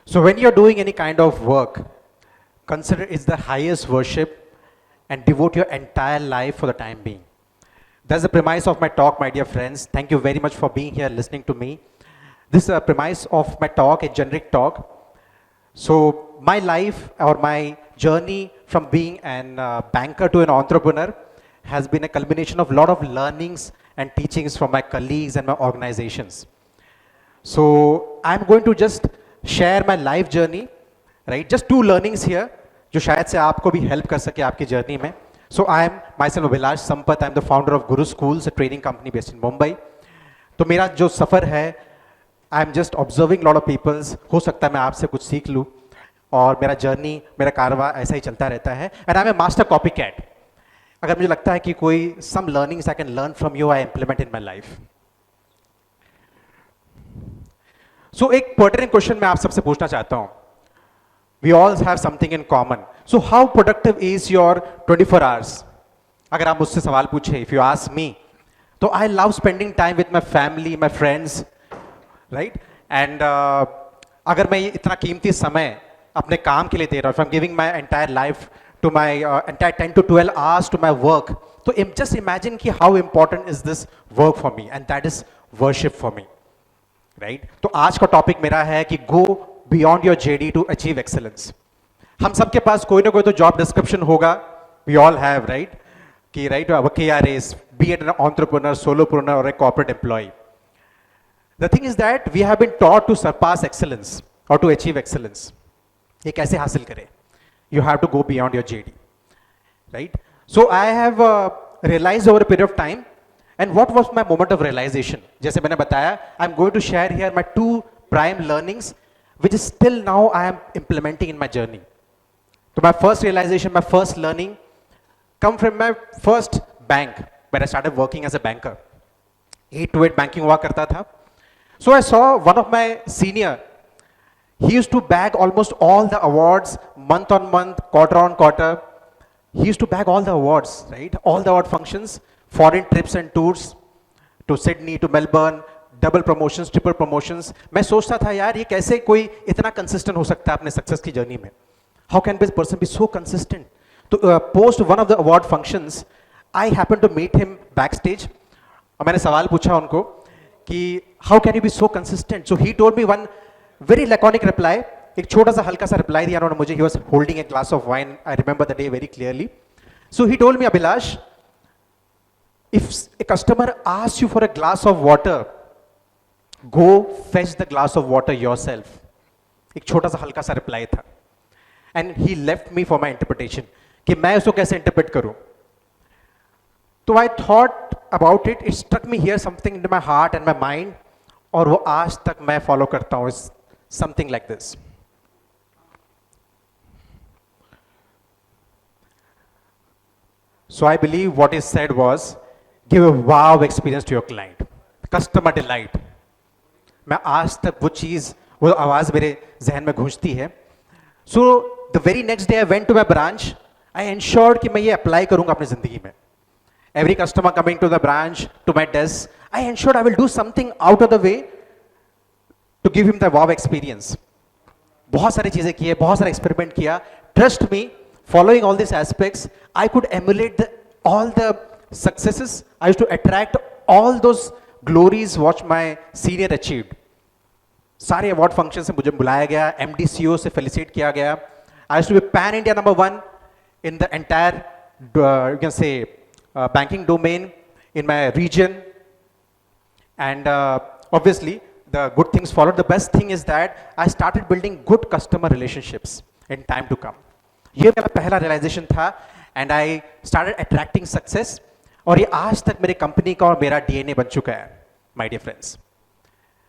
So when you're doing any kind of work, consider it's the highest worship and devote your entire life for the time being. That's the premise of my talk, my dear friends. Thank you very much for being here, listening to me. This is a premise of my talk, a generic talk. So my life or my journey from being an banker to an entrepreneur has been a culmination of a lot of learnings and teachings from my colleagues and my organizations. So I'm going to just share my life journey, right? Just two learnings here, जो शायद से आपको भी help कर सके आपकी journey में. So I am myself Abhilash Sampath. I am the founder of Guru Schools, a training company based in Mumbai. तो मेरा जो सफ़र है, I am just observing lot of people's. हो सकता है मैं आपसे कुछ सीख लूँ और मेरा journey, मेरा कारवा ऐसा ही चलता रहता है. And I am a master copycat. अगर मुझे लगता है कि कोई some learnings I can learn from you, I implement in my life. So एक pertinent question मैं आप सबसे पूछना चाहता हूँ. We all have something in common. So how productive is your 24 hours? अगर आप मुझसे सवाल पूछे, if you ask me, तो I love spending time with my family, my friends, right? And अगर मैं इतना कीमती समय अपने काम के लिए दे रहा हूँ, if I'm giving my entire life to my entire 10 to 12 hours to my work, तो just imagine कि how important is this work for me, and that is worship for me. Right तो आज का टॉपिक मेरा है कि go beyond your JD to achieve excellence. हम सबके पास कोई ना कोई तो जॉब डिस्क्रिप्शन होगा. वी ऑल हैव राइट कि right KRAs, be at an entrepreneur, solopreneur और a corporate employee. The thing is that we have been taught to surpass excellence और टू अचीव एक्सेलेंस. ये कैसे हासिल करें? You have to go beyond your JD, right? So I have realised over a period of time. And what was my moment of realization? जैसे मैंने बताया, I'm going to share here my two prime learnings, which is still now I am implementing in my journey. So my first realization, my first learning, come from my first bank, where I started working as a banker. 8 to 8 banking हुआ करता था. So I saw one of my senior. He used to bag almost all the awards, month on month, quarter on quarter. He used to bag all the awards, right? All the award functions. Foreign trips and tours to Sydney, to Melbourne, double promotions, triple promotions. मैं सोचता था यार ये कैसे कोई इतना consistent हो सकता है अपने success की journey में? How can this person be so consistent? तो post one of the award functions, I happened to meet him backstage. और मैंने सवाल पूछा उनको कि how can you be so consistent? So he told me one very laconic reply. एक छोटा सा हल्का सा reply दिया उन्होंने मुझे. He was holding a glass of wine. I remember the day very clearly. So he told me, Abhilash, if a customer asks you for a glass of water, go fetch the glass of water yourself. एक छोटा सा हल्का सा reply था. And he left me for my interpretation कि मैं उसको कैसे इंटरप्रेट करूं. तो I thought about it. It struck me here something into my heart and my mind. और वो आज तक मैं फॉलो करता हूं. Something like this. So I believe what is said was, give a wow experience to your client. Customer delight. मैं आज तक वो चीज़, वो आवाज़ मेरे जहन में गूंजती है. So the very next day I went to my branch. I ensured कि मैं ये अप्लाई करूँगा अपनी ज़िंदगी में. Every customer coming to the branch, to my desk, I ensured I will do something out of the way to give him the wow experience. बहुत सारी चीज़ें की है, बहुत सारा एक्सपेरिमेंट किया. Trust me, following all these aspects, I could emulate all the successes. I used to attract all those glories what my senior achieved. सारे award function से मुझे बुलाया गया, MD CEO से फेलिसिट किया गया. I used to be pan India number 1 in the entire you can say banking domain in my region. And obviously the good things followed. The best thing is that I started building good customer relationships in time to come. ये मेरा पहला realization था. And I started attracting success. और ये आज तक मेरे company का और मेरा DNA बन चुका है, my dear friends.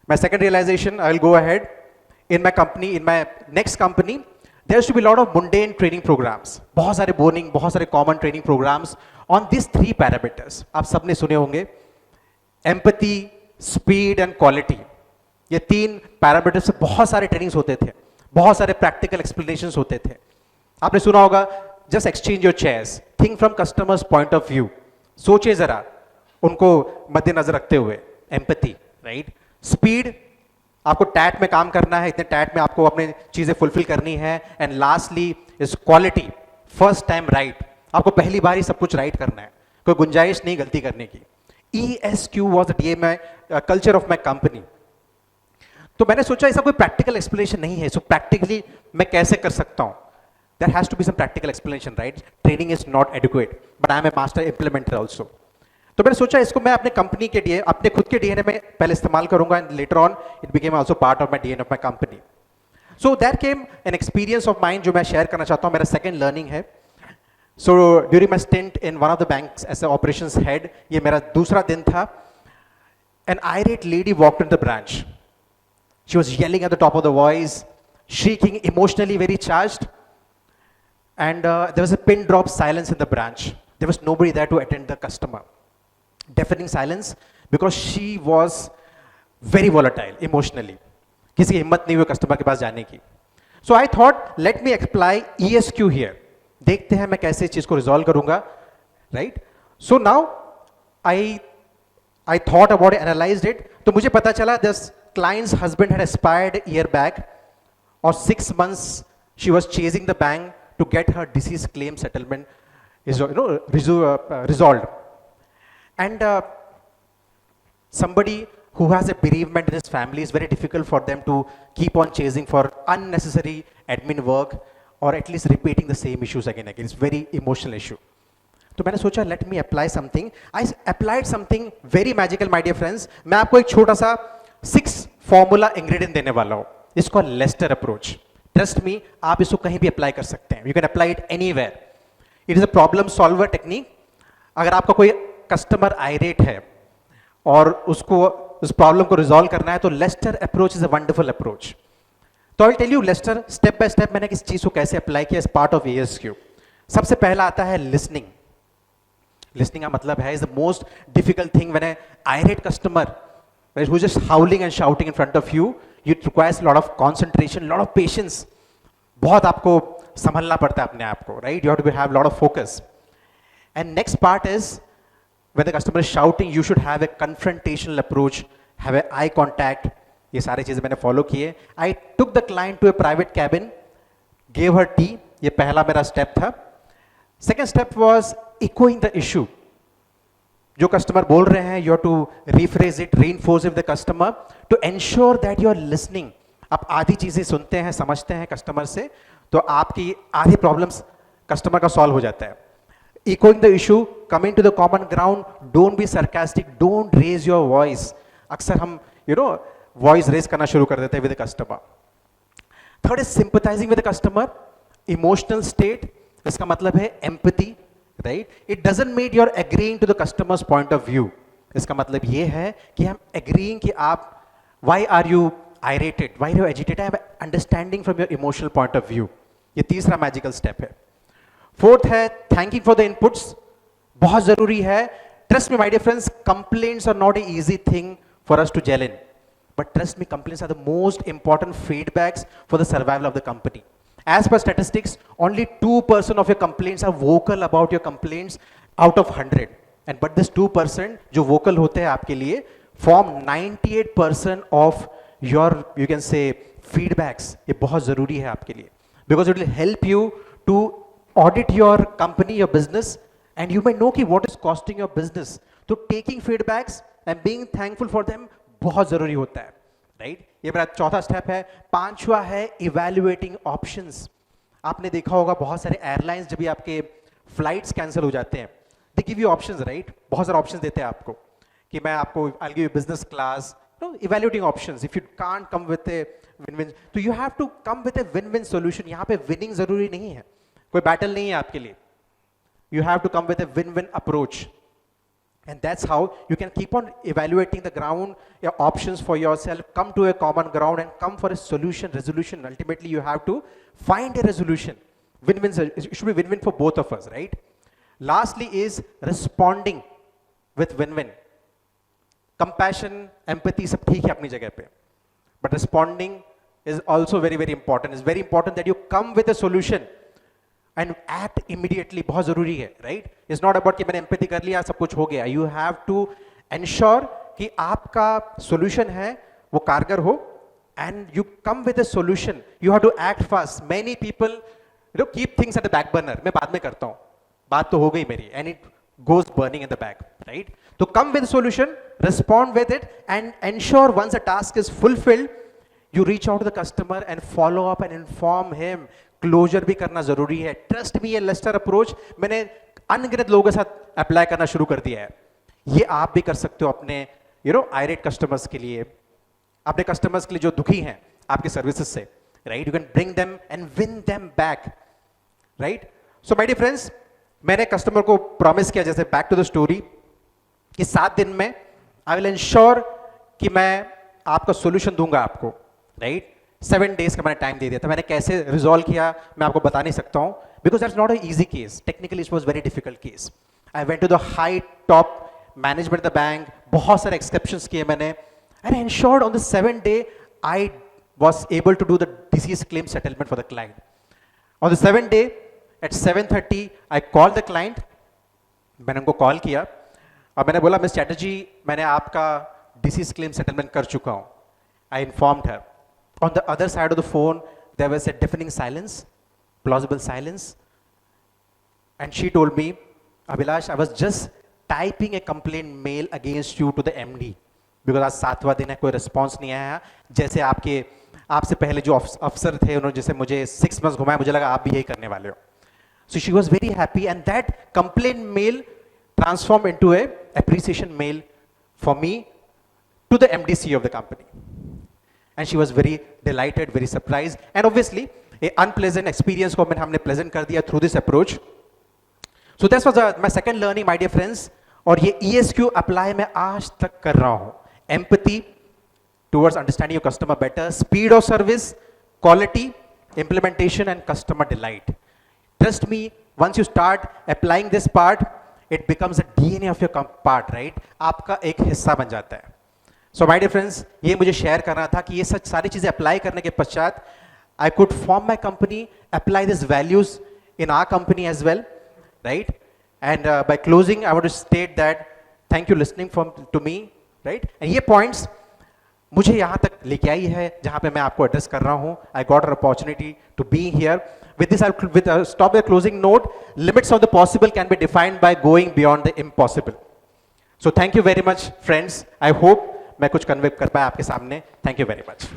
My second realization, I will go ahead. In my company, in my next company, there used to be a lot of mundane training programs. बहुत सारे boring, बहुत सारे common training programs on these 3 parameters. आप सबने सुने होंगे. Empathy, speed and quality. ये 3 parameters से बहुत सारे trainings होते थे. बहुत सारे practical explanations होते थे. आपने सुना होगा, just exchange your chairs. Think from customer's point of view. सोचे जरा उनको मद्देनजर रखते हुए. Empathy, right? Speed, आपको टैट में काम करना है, इतने टैट में आपको अपनी चीजें फुलफिल करनी है, and lastly is quality, first time right, आपको पहली बार ही सब कुछ राइट करना है, कोई गुंजाइश नहीं गलती करने की। ESQ was the DMI culture of my company. तो मैंने सोचा ऐसा कोई प्रैक्टिकल एक्सप्लेनेशन नहीं है, सो प्रैक्टिकली मैं कैसे कर सकता हूं? There has to be some practical explanation, right? Training is not adequate, but I am a master implementer also. तो मैंने सोचा इसको मैं अपने कंपनी के लिए, अपने खुद के DNA में पहले इस्तेमाल करूंगा, and later on it became also part of my DNA of my company. So there came an experience of mine जो मैं शेयर करना चाहता हूं, मेरा second learning है. So during my stint in one of the banks as an operations head, ये मेरा दूसरा दिन था. An irate lady walked into the branch. She was yelling at the top of the voice, shrieking, emotionally very charged. And there was a pin drop silence in the branch. There was nobody there to attend the customer. Deafening silence because she was very volatile emotionally. किसी की हिम्मत नहीं हुई customer के पास जाने की. So I thought, let me apply ESQ here. देखते हैं मैं कैसे इस चीज को रिजॉल्व करूंगा, right? So now I thought about it, analyzed it. तो मुझे पता चला this client's husband had expired a year back, or 6 months she was chasing the bank to get her disease claim settlement is resolved, and somebody who has a bereavement in his family is very difficult for them to keep on chasing for unnecessary admin work or at least repeating the same issues again and again. It's very emotional issue. तो मैंने सोचा let me apply something. I applied something very magical, my dear friends. मैं आपको एक छोटा सा 6 formula ingredient देने वाला हूं. इसको लेस्टर अप्रोच. ट्रस्ट मी, आप इसको कहीं भी अप्लाई कर सकते हैं. You can apply it anywhere. It is a problem solver technique. अगर आपका कोई कस्टमर आयरेट है और उसको उस प्रॉब्लम को रिजॉल्व करना है, तो Lester approach is a wonderful approach. तो I will tell you Lester step by step मैंने किस चीज को कैसे अप्लाई किया एज पार्ट ऑफ ESQ. सबसे पहला आता है लिसनिंग. लिसनिंग का मतलब है is the most difficult thing when a irate customer who is just howling and shouting in front of you. It requires a lot of concentration, lot of patience. बहुत आपको संभलना पड़ता है अपने आप को, right? You have to have a lot of focus. And next part is when the customer is shouting, you should have a confrontational approach, have a eye contact. ये सारी चीजें मैंने फॉलो किए. I took the client to a private cabin, gave her tea. ये पहला मेरा step था. Second step was echoing the issue. जो कस्टमर बोल रहे हैं, you have to rephrase it, reinforce it the customer to ensure that you are listening. आप आधी चीजें सुनते हैं, समझते हैं कस्टमर से, तो आपकी आधी प्रॉब्लम्स कस्टमर का सॉल्व हो जाता है. Echoing the issue, coming to the common ground, don't be sarcastic, don't raise your voice. अक्सर हम वॉइस रेज करना शुरू कर देते हैं with the customer. Third is sympathising with the customer. Emotional state, इसका मतलब है empathy, right? It doesn't mean you are agreeing to the customer's point of view. इसका मतलब ये है कि हम एग्रीइंग कि आप why are you irated, why are you agitated, I have understanding from your emotional point of view. ये तीसरा मैजिकल स्टेप है. फोर्थ है थैंकिंग फॉर द इनपुट्स. बहुत जरूरी है. Trust me my dear friends, complaints are not a easy thing for us to gel in, but trust me, complaints are the most important feedbacks for the survival of the company. As per statistics, only 2% of your complaints are vocal about your complaints out of 100. And but this 2% जो vocal होते हैं आपके लिए form 98% of your, you can say, feedbacks. ये बहुत जरूरी है आपके लिए, because it will help you to audit your company, your business, and you may know कि what is costing your business. तो taking feedbacks and being thankful for them बहुत जरूरी होता है, राइट? ये मेरा चौथा स्टेप है. पांचवा है इवैल्यूएटिंग ऑप्शंस. आपने देखा होगा बहुत सारे एयरलाइंस जब भी आपके फ्लाइट्स कैंसिल हो जाते हैं, they give you options, right? बहुत सारे ऑप्शंस देते हैं आपको कि मैं आपको I will give you business class. Evaluating options. If you can't come with a win win, तो you have to come with a win win solution. यहाँ पे विनिंग जरूरी नहीं है, कोई बैटल नहीं है आपके लिए. You have to come with a win win approach. And that's how you can keep on evaluating the ground, your options for yourself, come to a common ground and come for a solution, resolution. Ultimately, you have to find a resolution. Win-win, it should be win-win for both of us, right? Lastly is responding with win-win. Compassion, empathy, सब ठीक है अपनी जगह पे. But responding is also very, very important. It's very important that you come with a solution and act immediately. बहुत जरूरी है, right? It's not about कि मैंने empathy कर लिया सब कुछ हो गया. You have to ensure कि आपका solution है वो कारगर हो, and you come with a solution. You have to act fast. Many people, keep things at the back burner. मैं बाद में करता हूँ, बात तो हो गई मेरी, and it goes burning in the back, right? So come with a solution, respond with it, and ensure once the task is fulfilled, you reach out to the customer and follow up and inform him. Closure भी करना जरूरी है. Trust me, ये Lester approach मैंने अनगिनत लोगों के साथ अप्लाई करना शुरू कर दिया है. ये आप भी कर सकते हो अपने आयरेट कस्टमर्स के लिए, अपने कस्टमर्स के लिए जो दुखी हैं आपके सर्विसेज से, right? You can bring them and win them back, right? So my dear friends, मैंने कस्टमर को प्रॉमिस किया, जैसे बैक टू द स्टोरी, कि 7 दिन में आई विल इंश्योर कि मैं आपका सोल्यूशन दूंगा आपको, राइट? 7 डेज का मैंने टाइम दे दिया था. मैंने कैसे रिजॉल्व किया मैं आपको बता नहीं सकता हूं, because that's not a easy case. Technically it was very difficult case. I went to the high top management the bank, बहुत सारे एक्सेप्शंस किए मैंने, and ensured on the 7th day आई was able to do the disease claim settlement for the client. On the 7th day at 7:30 I called the client. मैंने उनको call किया और मैंने बोला, मिस चैटर्जी, मैंने आपका डिसीज क्लेम सेटलमेंट कर चुका हूं. I informed her. On the other side of the phone there was a deafening silence, plausible silence, and she told me, Abhilash, I was just typing a complaint mail against you to the MD because आज 7वां दिन है, कोई response नहीं आया. जैसे आपसे पहले जो अफसर थे उन्होंने जैसे मुझे 6 months घुमाया, मुझे लगा आप भी यही करने वाले हो. So she was very happy, and that complaint mail transformed into a appreciation mail for me to the MD/CEO of the company, and she was very delighted, very surprised, and obviously a unpleasant experience को हमने pleasant कर दिया through this approach. So this was my second learning, my dear friends, और ये ESQ apply मैं आज तक कर रहा हूँ. Empathy towards understanding your customer better, speed of service, quality, implementation, and customer delight. Trust me, once you start applying this part, it becomes a DNA of your part, right? आपका एक हिस्सा बन जाता है. So my dear friends, ये मुझे share करना था कि ये सच सारी चीजें अप्लाई करने के पश्चात I could form my company, apply these values in our company as well, right? And by closing, I want to state that thank you listening to me, right? And ये points मुझे यहाँ तक लेके आई है जहाँ पे मैं आपको एड्रेस कर रहा हूँ. I got an opportunity to be here. With this, I'll stop the closing note. Limits of the possible can be defined by going beyond the impossible. So thank you very much, friends. I hope मैं कुछ convey कर पाया आपके सामने. Thank you very much.